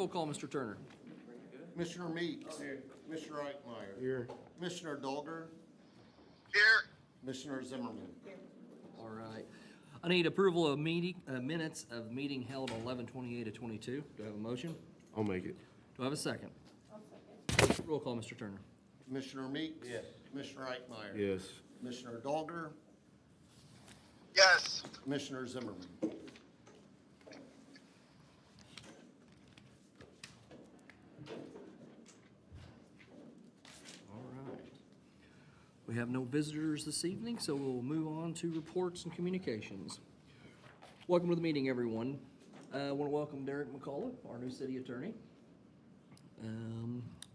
Roll call, Mr. Turner. Commissioner Meeks. Commissioner Eichmeyer. Here. Commissioner Dolger. Here. Commissioner Zimmerman. All right. I need approval of minutes of meeting held on 11/28/22. Do I have a motion? I'll make it. Do I have a second? I'll second. Roll call, Mr. Turner. Commissioner Meeks. Yes. Commissioner Eichmeyer. Yes. Commissioner Dolger. Yes. Commissioner Zimmerman. All right. We have no visitors this evening, so we'll move on to reports and communications. Welcome to the meeting, everyone. I want to welcome Derek McCullough, our new city attorney.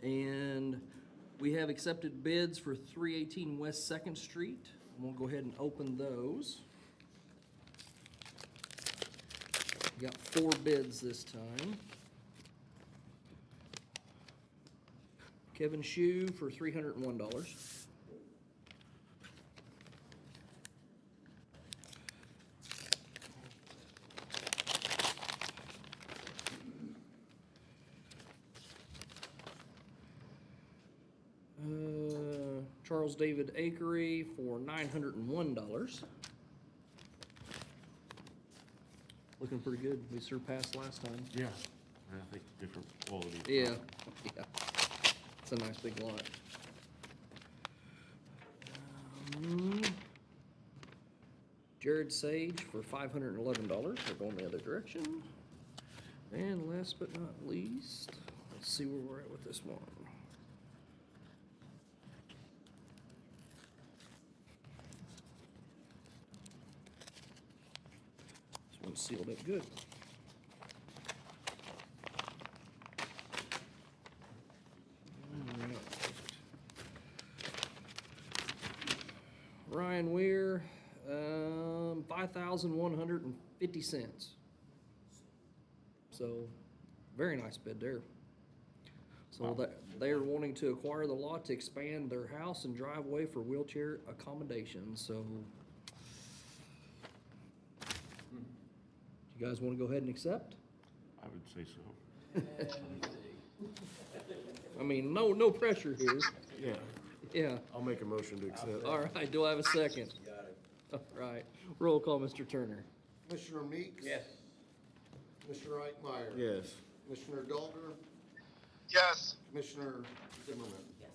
And we have accepted bids for 318 West 2nd Street. We'll go ahead and open those. We got 4 bids this time. Kevin Shue for $301. Charles David Akery for $901. Looking pretty good. We surpassed last time. Yeah. I think different quality. Yeah. It's a nice big lot. Jared Sage for $511. We're going the other direction. And last but not least, let's see where we're at with this one. This one's sealed up good. Ryan Weir, 5,150 cents. So, very nice bid there. So they are wanting to acquire the lot to expand their house and driveway for wheelchair accommodation. So, you guys want to go ahead and accept? I would say so. I mean, no pressure here. Yeah. Yeah. I'll make a motion to accept. All right. Do I have a second? Got it. All right. Roll call, Mr. Turner. Commissioner Meeks. Yes. Commissioner Eichmeyer. Yes. Commissioner Dolger. Yes. Commissioner Zimmerman. Yes.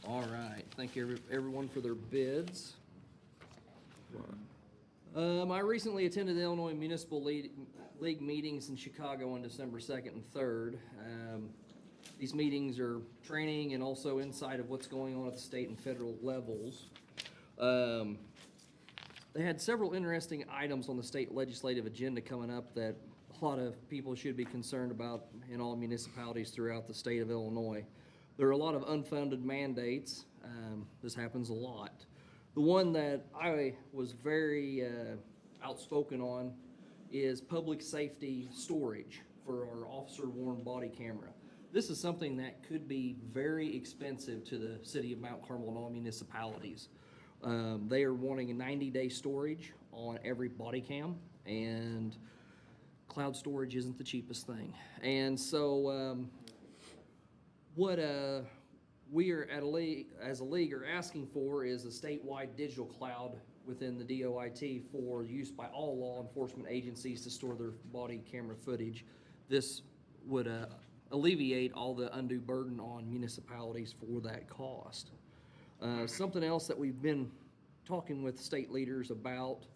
All right, thank you everyone for their bids. I recently attended the Illinois Municipal League meetings in Chicago on December 2nd and 3rd. These meetings are training and also insight of what's going on at the state and federal levels. They had several interesting items on the state legislative agenda coming up that a lot of people should be concerned about in all municipalities throughout the state of Illinois. There are a lot of unfunded mandates. This happens a lot. The one that I was very outspoken on is public safety storage for our officer-worn body camera. This is something that could be very expensive to the city of Mount Carmel and all municipalities. They are wanting a 90-day storage on every body cam, and cloud storage isn't the cheapest thing. And so what we are as a league are asking for is a statewide digital cloud within the DOIT for use by all law enforcement agencies to store their body camera footage. This would alleviate all the undue burden on municipalities for that cost. Something else that we've been talking with state leaders about,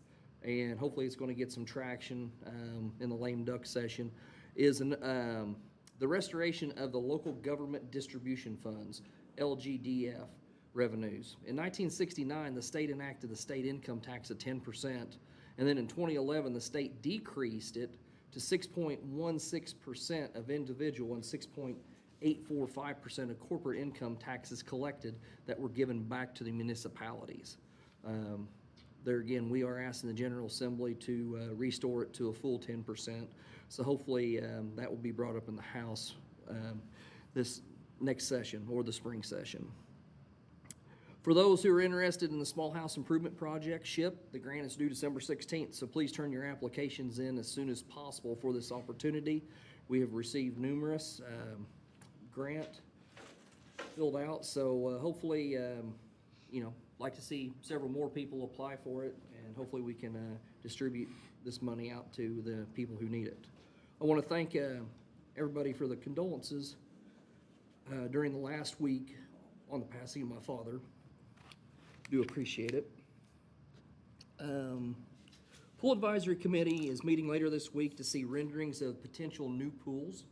and hopefully it's going to get some traction in the lame duck session, is the restoration of the local government distribution funds, LGDF revenues. In 1969, the state enacted the state income tax at 10%, and then in 2011, the state decreased it to 6.16% of individual and 6.845% of corporate income taxes collected that were given back to the municipalities. There again, we are asking the General Assembly to restore it to a full 10%. So hopefully that will be brought up in the House this next session or the spring session. For those who are interested in the Small House Improvement Project, SHIP, the grant is due December 16th, so please turn your applications in as soon as possible for this opportunity. We have received numerous grant filled out, so hopefully, like to see several more people apply for it, and hopefully we can distribute this money out to the people who need it. I want to thank everybody for the condolences during the last week on the passing of my father. Do appreciate it. Pool Advisory Committee is meeting later this week to see renderings of potential new pools.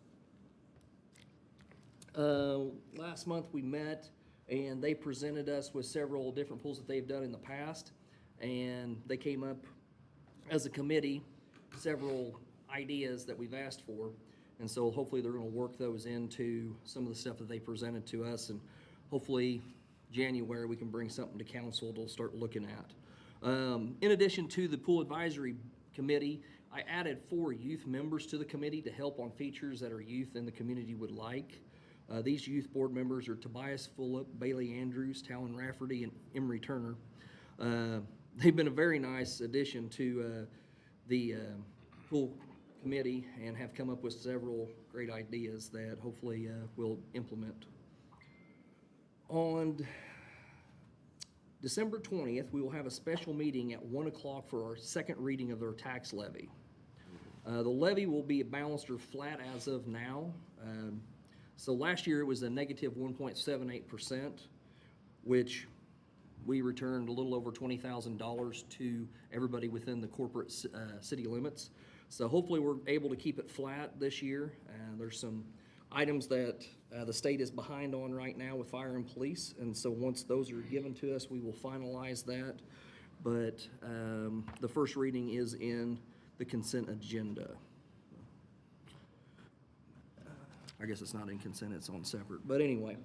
Last month we met and they presented us with several different pools that they've done in the past, and they came up as a committee several ideas that we've asked for, and so hopefully they're going to work those into some of the stuff that they presented to us, and hopefully January we can bring something to council to start looking at. In addition to the Pool Advisory Committee, I added 4 youth members to the committee to help on features that our youth in the community would like. These youth board members are Tobias Fulop, Bailey Andrews, Talon Rafferty, and Emery Turner. They've been a very nice addition to the pool committee and have come up with several great ideas that hopefully we'll implement. On December 20th, we will have a special meeting at 1 o'clock for our second reading of their tax levy. The levy will be balanced or flat as of now. So last year it was a negative 1.78%, which we returned a little over $20,000 to everybody within the corporate city limits. So hopefully we're able to keep it flat this year. There's some items that the state is behind on right now with fire and police, and so once those are given to us, we will finalize that. But the first reading is in the consent agenda. I guess it's not in consent, it's on separate, but anyway.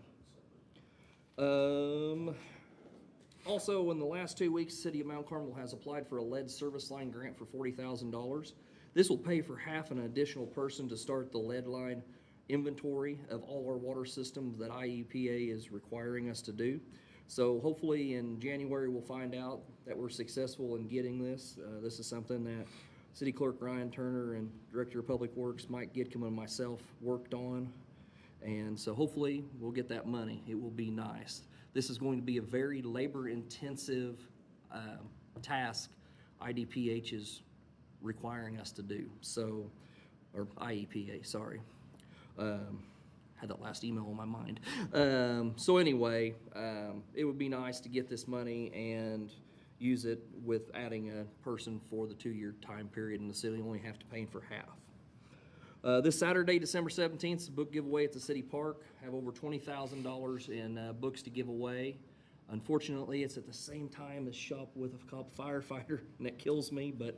Also, in the last 2 weeks, the City of Mount Carmel has applied for a lead service line grant for $40,000. This will pay for half an additional person to start the lead line inventory of all our water systems that IEPA is requiring us to do. So hopefully in January, we'll find out that we're successful in getting this. This is something that City Clerk Ryan Turner and Director of Public Works Mike Gitcom and myself worked on. And so hopefully we'll get that money. It will be nice. This is going to be a very labor-intensive task IDPH is requiring us to do. So, or IEPA, sorry. Had that last email on my mind. So anyway, it would be nice to get this money and use it with adding a person for the 2-year time period, and the city only have to pay for half. This Saturday, December 17th, is a book giveaway at the city park. Have over $20,000 in books to give away. Unfortunately, it's at the same time as Shop with a Cop Firefighter, and that kills me, but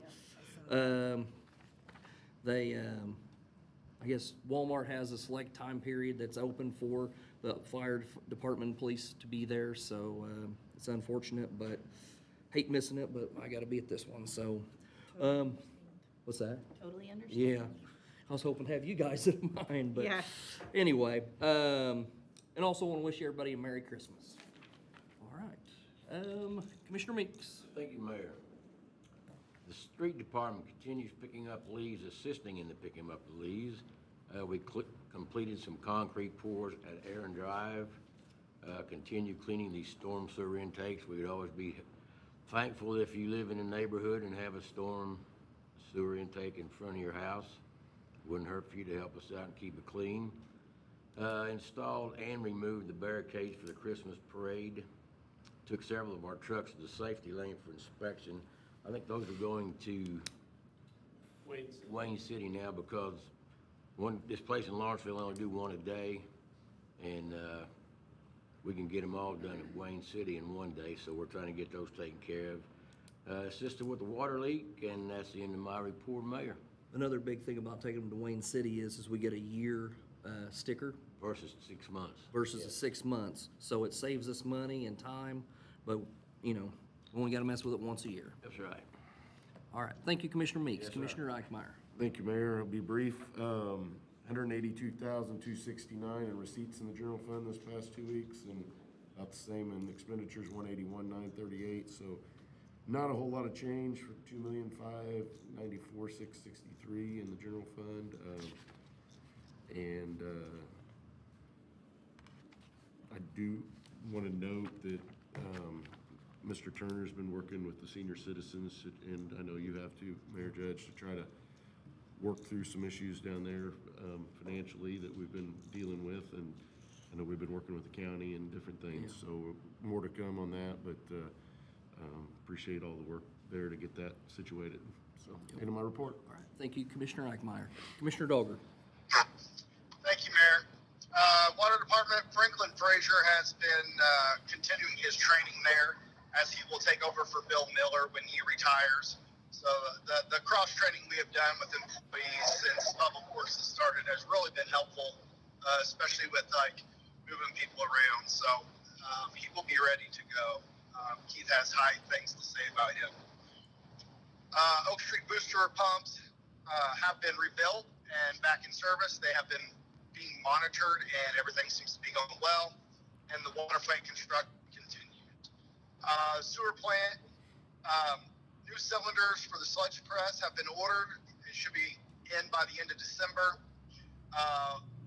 I guess Walmart has a select time period that's open for the fire department and police to be there, so it's unfortunate, but hate missing it, but I gotta be at this one, so. What's that? Totally understand. Yeah, I was hoping to have you guys in mind, but Yeah. anyway. And also want to wish everybody a Merry Christmas. All right, Commissioner Meeks. Thank you, Mayor. The street department continues picking up leaves, assisting in the picking up of leaves. We completed some concrete pours at Aaron Drive. Continue cleaning these storm sewer intakes. We would always be thankful if you live in a neighborhood and have a storm sewer intake in front of your house. Wouldn't hurt for you to help us out and keep it clean. Installed and removed the barricades for the Christmas parade. Took several of our trucks to the safety lane for inspection. I think those are going to Wayne City now because this place in Lawrenceville only do one a day, and we can get them all done at Wayne City in one day, so we're trying to get those taken care of. Assisted with the water leak, and that's the end of my report, Mayor. Another big thing about taking them to Wayne City is we get a year sticker Versus 6 months. versus a 6 months. So it saves us money and time, but, we only got to mess with it once a year. That's right. All right, thank you, Commissioner Meeks. Yes, sir. Commissioner Eichmeyer. Thank you, Mayor. I'll be brief. $182,269 in receipts in the general fund this past 2 weeks, and about the same in expenditures, $181,938. So not a whole lot of change for $2,594,663 in the general fund. And I do want to note that Mr. Turner's been working with the senior citizens, and I know you have to, Mayor Judge, to try to work through some issues down there financially that we've been dealing with, and I know we've been working with the county and different things, so more to come on that, but appreciate all the work there to get that situated. So, end of my report. All right, thank you, Commissioner Eichmeyer. Commissioner Dogger. Thank you, Mayor. Water Department, Franklin Frazier has been continuing his training there as he will take over for Bill Miller when he retires. So the cross-training we have done with employees since Public Works has started has really been helpful, especially with like moving people around. So he will be ready to go. Keith has high things to say about him. Oak Street booster pumps have been rebuilt and back in service. They have been being monitored and everything seems to be going well. And the water plant construction continued. Sewer plant, new cylinders for the sludge press have been ordered. It should be in by the end of December.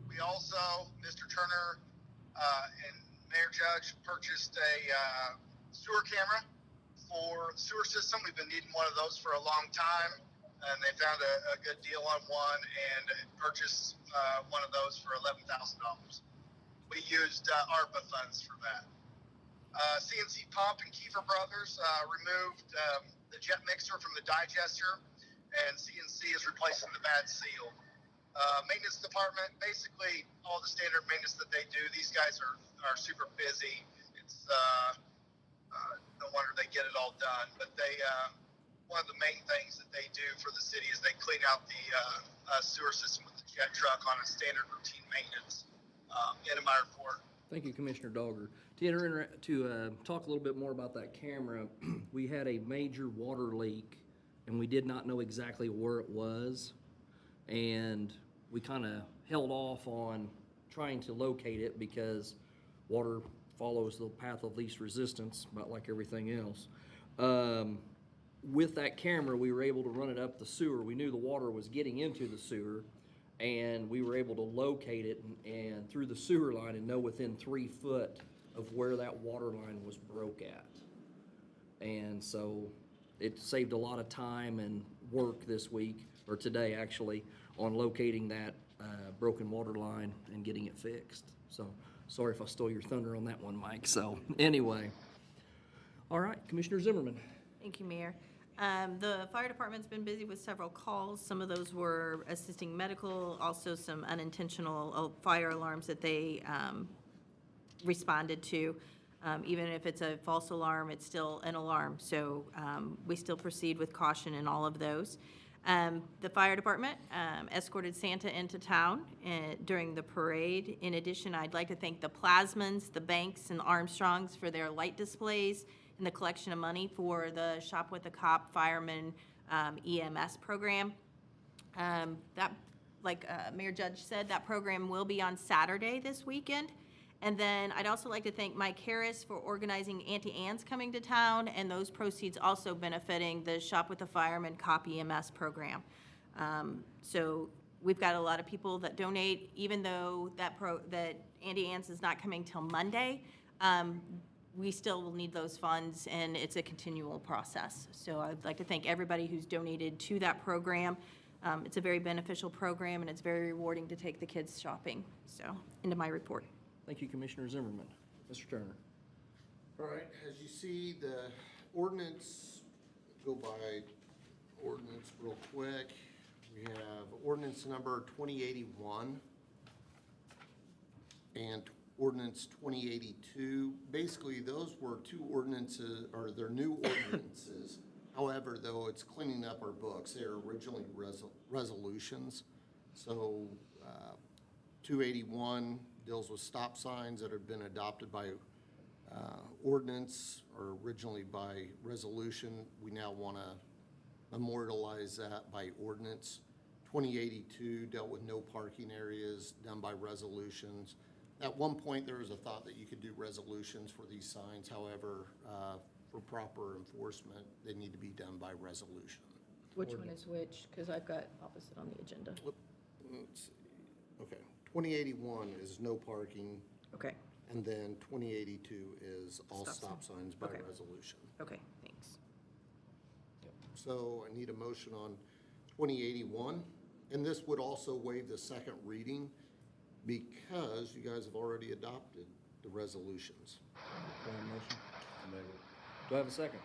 We also, Mr. Turner and Mayor Judge purchased a sewer camera for the sewer system. We've been needing one of those for a long time, and they found a good deal on one and purchased one of those for $11,000. We used ARPA funds for that. CNC Pump and Kiefer Brothers removed the jet mixer from the digester, and CNC is replacing the bad seal. Maintenance department, basically all the standard maintenance that they do. These guys are super busy. It's no wonder they get it all done. But they one of the main things that they do for the city is they clean out the sewer system with the jet truck on a standard routine maintenance. End of my report. Thank you, Commissioner Dogger. To talk a little bit more about that camera, we had a major water leak, and we did not know exactly where it was, and we kind of held off on trying to locate it because water follows the path of least resistance, about like everything else. With that camera, we were able to run it up the sewer. We knew the water was getting into the sewer, and we were able to locate it and through the sewer line and know within 3 foot of where that water line was broke at. And so it saved a lot of time and work this week, or today actually, on locating that broken water line and getting it fixed. So sorry if I stole your thunder on that one, Mike. So anyway, all right, Commissioner Zimmerman. Thank you, Mayor. The fire department's been busy with several calls. Some of those were assisting medical, also some unintentional fire alarms that they responded to. Even if it's a false alarm, it's still an alarm. So we still proceed with caution in all of those. The fire department escorted Santa into town during the parade. In addition, I'd like to thank the Plasmans, the Banks, and Armstrongs for their light displays and the collection of money for the Shop with a Cop Fireman EMS program. That, like Mayor Judge said, that program will be on Saturday this weekend. And then I'd also like to thank Mike Harris for organizing Auntie Anne's coming to town, and those proceeds also benefiting the Shop with the Fireman Cop EMS program. So we've got a lot of people that donate, even though that Auntie Anne's is not coming till Monday. We still will need those funds, and it's a continual process. So I'd like to thank everybody who's donated to that program. It's a very beneficial program, and it's very rewarding to take the kids shopping. So, into my report. Thank you, Commissioner Zimmerman. Mr. Turner. All right, as you see, the ordinance, go by ordinance real quick. We have ordinance number 2081 and ordinance 2082. Basically, those were two ordinances, or they're new ordinances. However, though, it's cleaning up our books. They were originally resolutions. So 281 deals with stop signs that have been adopted by ordinance or originally by resolution. We now want to memorialize that by ordinance. 2082 dealt with no parking areas, done by resolutions. At one point, there was a thought that you could do resolutions for these signs. However, for proper enforcement, they need to be done by resolution. Which one is which? Because I've got opposite on the agenda. Let's see. Okay. 2081 is no parking, Okay, and then 2082 is all Stop stop sign. signs by Okay. resolution. okay, thanks. So I need a motion on 2081, and this would also waive the second reading because you guys have already adopted the resolutions. Do I have a motion? Do I have a second?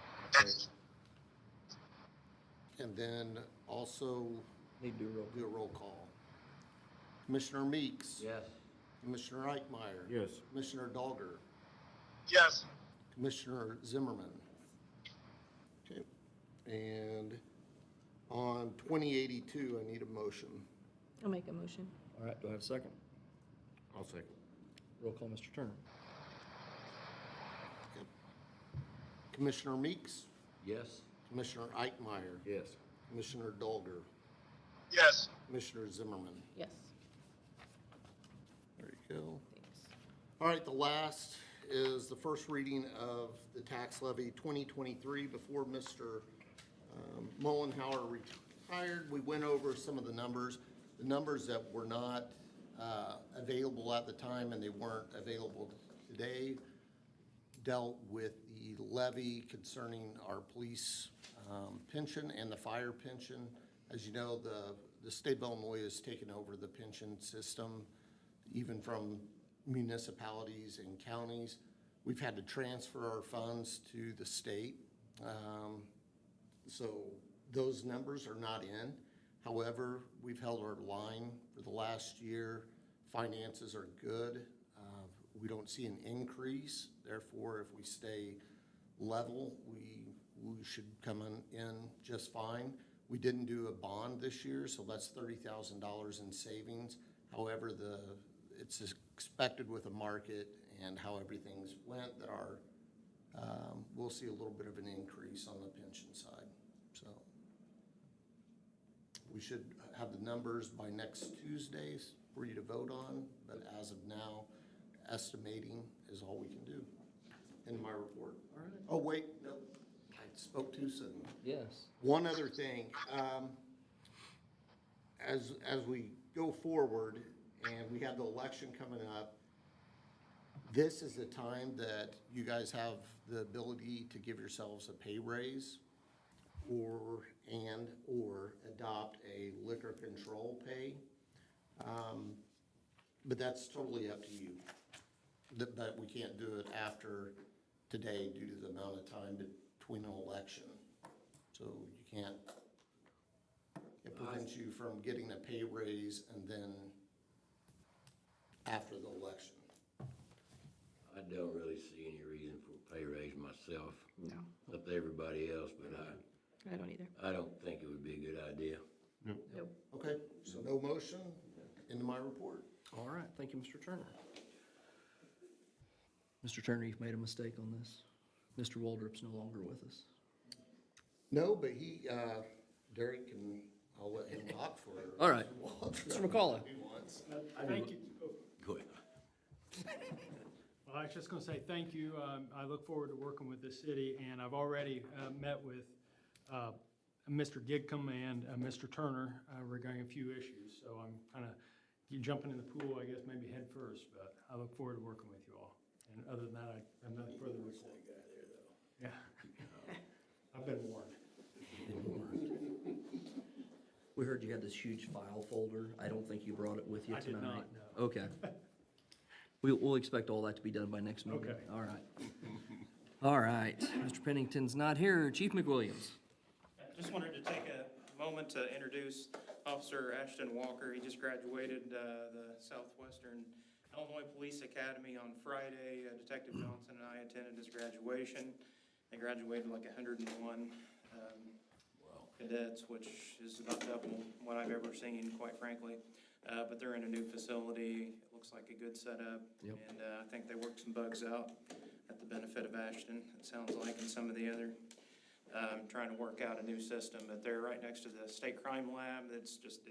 And then also Need to do a roll. do a roll call. Commissioner Meeks. Yes. Commissioner Eichmeyer. Yes. Commissioner Dogger. Yes. Commissioner Zimmerman. Okay, and on 2082, I need a motion. I'll make a motion. All right, do I have a second? I'll second. Roll call, Mr. Turner. Commissioner Meeks, Yes. Commissioner Eichmeyer, Yes. Commissioner Dolger, Yes. Commissioner Zimmerman. Yes, There you go. thanks. All right, the last is the first reading of the tax levy 2023. Before Mr. Mullenhour retired, we went over some of the numbers that were not available at the time and they weren't available today, dealt with the levy concerning our police pension and the fire pension. As you know, the state of Illinois has taken over the pension system, even from municipalities and counties. We've had to transfer our funds to the state. So those numbers are not in. However, we've held our line for the last year. Finances are good. We don't see an increase. Therefore, if we stay level, we should come in just fine. We didn't do a bond this year, so that's $30,000 in savings. However, it's expected with the market and how everything's went that we'll see a little bit of an increase on the pension side. So we should have the numbers by next Tuesday for you to vote on, but as of now, estimating is all we can do in my report. All right. Oh, wait, no, I spoke too soon. Yes. One other thing, as we go forward and we have the election coming up, this is the time that you guys have the ability to give yourselves a pay raise or adopt a liquor control pay. But that's totally up to you. But we can't do it after today due to the amount of time between an election. So you can't, it prevents you from getting a pay raise and then after the election. I don't really see any reason for a pay raise myself. No, Up to everybody else, but I don't either. I don't think it would be a good idea. Nope. Okay, so no motion into my report. All right, thank you, Mr. Turner. Mr. Turner, you've made a mistake on this. Mr. Waldrop's no longer with us. No, but Derek can, I'll let him talk for. All right. Mr. McCullough. If he wants. Thank you. Go ahead. Well, I was just going to say thank you. I look forward to working with the city, and I've already met with Mr. Gidcombe and Mr. Turner regarding a few issues. So I'm kind of jumping in the pool, I guess, maybe head first, but I look forward to working with you all. And other than that, I have nothing further to report. Yeah. I've been warned. We heard you had this huge file folder. I don't think you brought it with you I tonight. did not, no. Okay. We'll expect all that to be done by next meeting. Okay. All right. All right. Mr. Pennington's not here. Chief McWilliams. I just wanted to take a moment to introduce Officer Ashton Walker. He just graduated the Southwestern Illinois Police Academy on Friday. Detective Johnson and I attended his graduation. They graduated like 101 cadets, which is about double what I've ever seen, quite frankly. But they're in a new facility. It looks like a good setup. Yep. And I think they worked some bugs out at the benefit of Ashton, it sounds like, and some of the other trying to work out a new system, but they're right next to the state crime lab. It's just,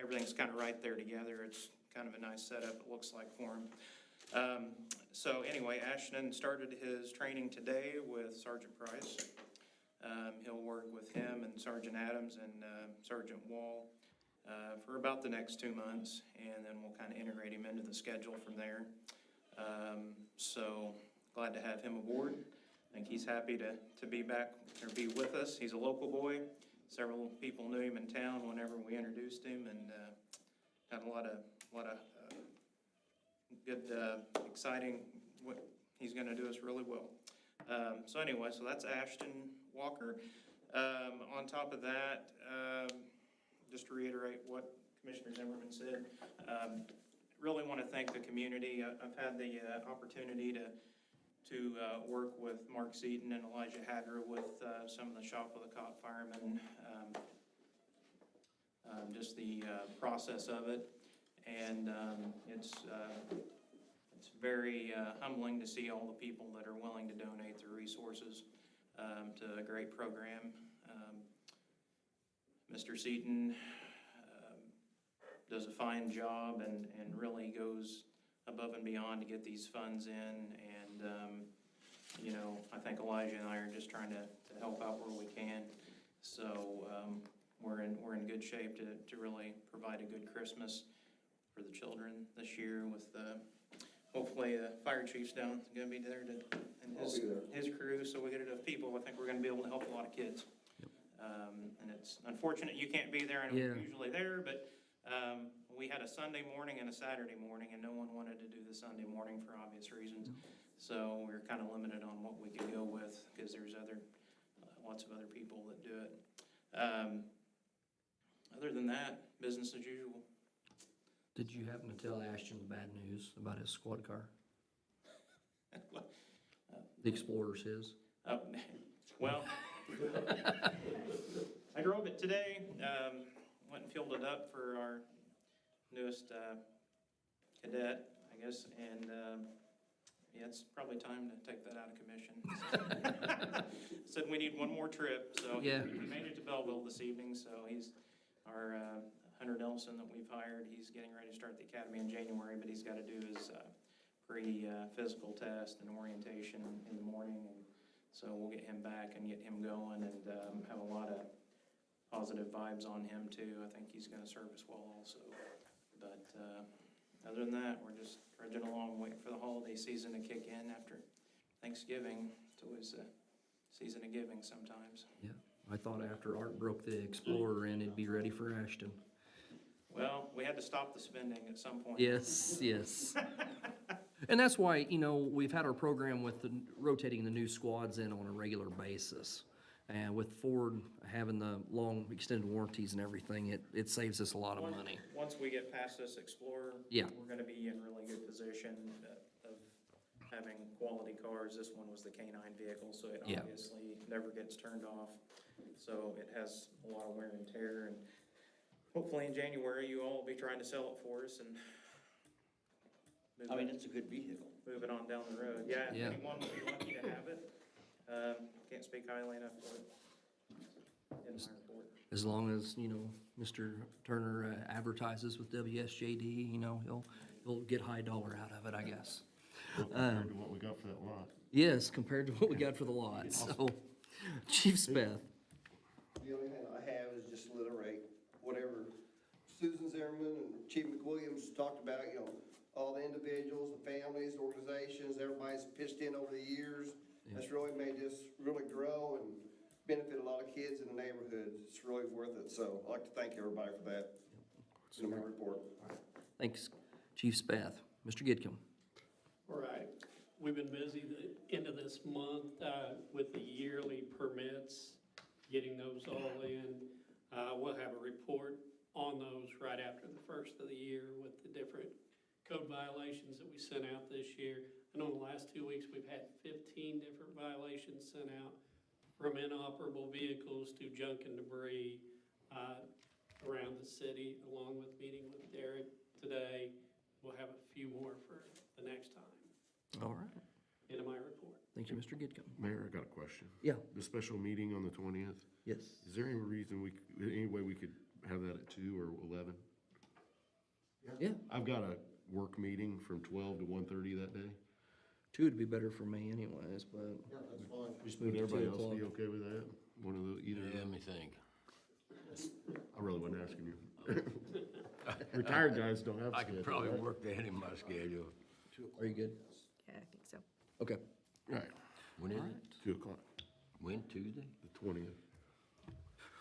everything's kind of right there together. It's kind of a nice setup, it looks like, for him. So anyway, Ashton started his training today with Sergeant Price. He'll work with him and Sergeant Adams and Sergeant Wall for about the next 2 months, and then we'll kind of integrate him into the schedule from there. So glad to have him aboard. I think he's happy to be back or be with us. He's a local boy. Several people knew him in town whenever we introduced him, and had a lot of good, exciting, what he's going to do us really well. So anyway, so that's Ashton Walker. On top of that, just to reiterate what Commissioner Zimmerman said, really want to thank the community. I've had the opportunity to work with Mark Seaton and Elijah Hadra with some of the Shop of the Cop firemen, just the process of it. And it's very humbling to see all the people that are willing to donate their resources to a great program. Mr. Seaton does a fine job and really goes above and beyond to get these funds in. And, you know, I think Elijah and I are just trying to help out where we can. So we're in good shape to really provide a good Christmas for the children this year with hopefully the fire chief's down, going to be there and his crew. So we get enough people. I think we're going to be able to help a lot of kids. And it's unfortunate you can't be there, and Yeah. we're usually there, but we had a Sunday morning and a Saturday morning, and no one wanted to do the Sunday morning for obvious reasons. So we're kind of limited on what we could go with because there's lots of other people that do it. Other than that, business as usual. Did you happen to tell Ashton the bad news about his squad car? The Explorer's his. Well, I drove it today, went and filled it up for our newest cadet, I guess, and yeah, it's probably time to take that out of commission. Said we need one more trip, so Yeah. he made it to Belleville this evening, so he's our Hunter Nelson that we've hired. He's getting ready to start the academy in January, but he's got to do his pre-physical test and orientation in the morning, and so we'll get him back and get him going and have a lot of positive vibes on him too. I think he's going to serve us well also. But other than that, we're just trudging along, waiting for the holiday season to kick in after Thanksgiving. It's always a season of giving sometimes. Yeah, I thought after Art broke the Explorer in, it'd be ready for Ashton. Well, we had to stop the spending at some point. Yes, yes. And that's why, you know, we've had our program with rotating the new squads in on a regular basis. And with Ford having the long extended warranties and everything, it saves us a lot of money. Once we get past this Explorer, Yeah. we're going to be in really good position of having quality cars. This one was the K9 vehicle, so it Yeah. obviously never gets turned off. So it has a lot of wear and tear, and hopefully in January, you all will be trying to sell it for us and move it's a good vehicle. it on down the road. Yeah, Yeah. anyone would be lucky to have it. Can't speak highly enough for it in my report. As long as, you know, Mr. Turner advertises with WSJD, you know, he'll get high dollar out of it, I guess. Compared to what we got for that lot. Yes, compared to what we got for the lot, so. Chief Speth. The only thing I have is just to reiterate whatever Susan Zimmerman and Chief McWilliams talked about, you know, all the individuals, the families, the organizations, everybody's pitched in over the years. That's really made this really grow and benefit a lot of kids in the neighborhood. It's really worth it. So I'd like to thank everybody for that. In my report. Thanks, Chief Spath. Mr. Gidcombe. All right. We've been busy the end of this month with the yearly permits, getting those all in. We'll have a report on those right after the first of the year with the different code violations that we sent out this year. I know in the last 2 weeks, we've had 15 different violations sent out, from inoperable vehicles to junk and debris around the city, along with meeting with Derek today. We'll have a few more for the next time. All right. End of my report. Thank you, Mr. Gidcombe. Mayor, I got a question. Yeah. The special meeting on the 20th, Yes. is there any reason any way we could have that at 2 or 11? Yeah, I've got a work meeting from 12 to 1:30 that day. 2 would be better for me anyways, but Yeah, that's fine. just Would move to everybody 2 else o'clock. be okay with that? One of the, either, Yeah, let me think. I really wasn't asking you. Retired guys don't have I schedule, could probably right? work that in my schedule. Are you good? Yeah, I think so. Okay. Right, When is it? 2 o'clock, When, Tuesday? the 20th.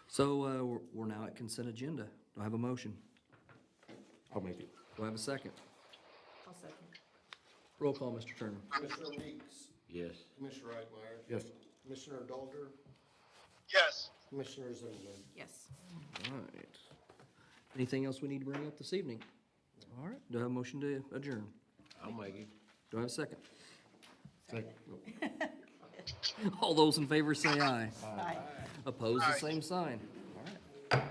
So, we're now at consent agenda. Do I have a motion? I'll make it. Do I have a second? I'll second. Roll call, Mr. Turner. Commissioner Weeks, Yes. Commissioner Reitmeyer, Yes. Commissioner Dolder, Yes. Commissioner Zimmerman. Yes. All right. Anything else we need to bring up this evening? All right. Do I have a motion to adjourn? I'll make it. Do I have a second? Second. All those in favor say aye. Aye. Opposed, the same sign. All right.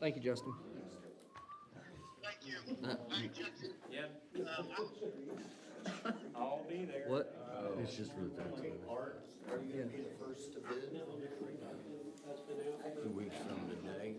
Thank you, Justin. Thank you. Hey, Jackson. Yep. I'll be there. What? It's just for the tax. Art, are you gonna be the first to bid?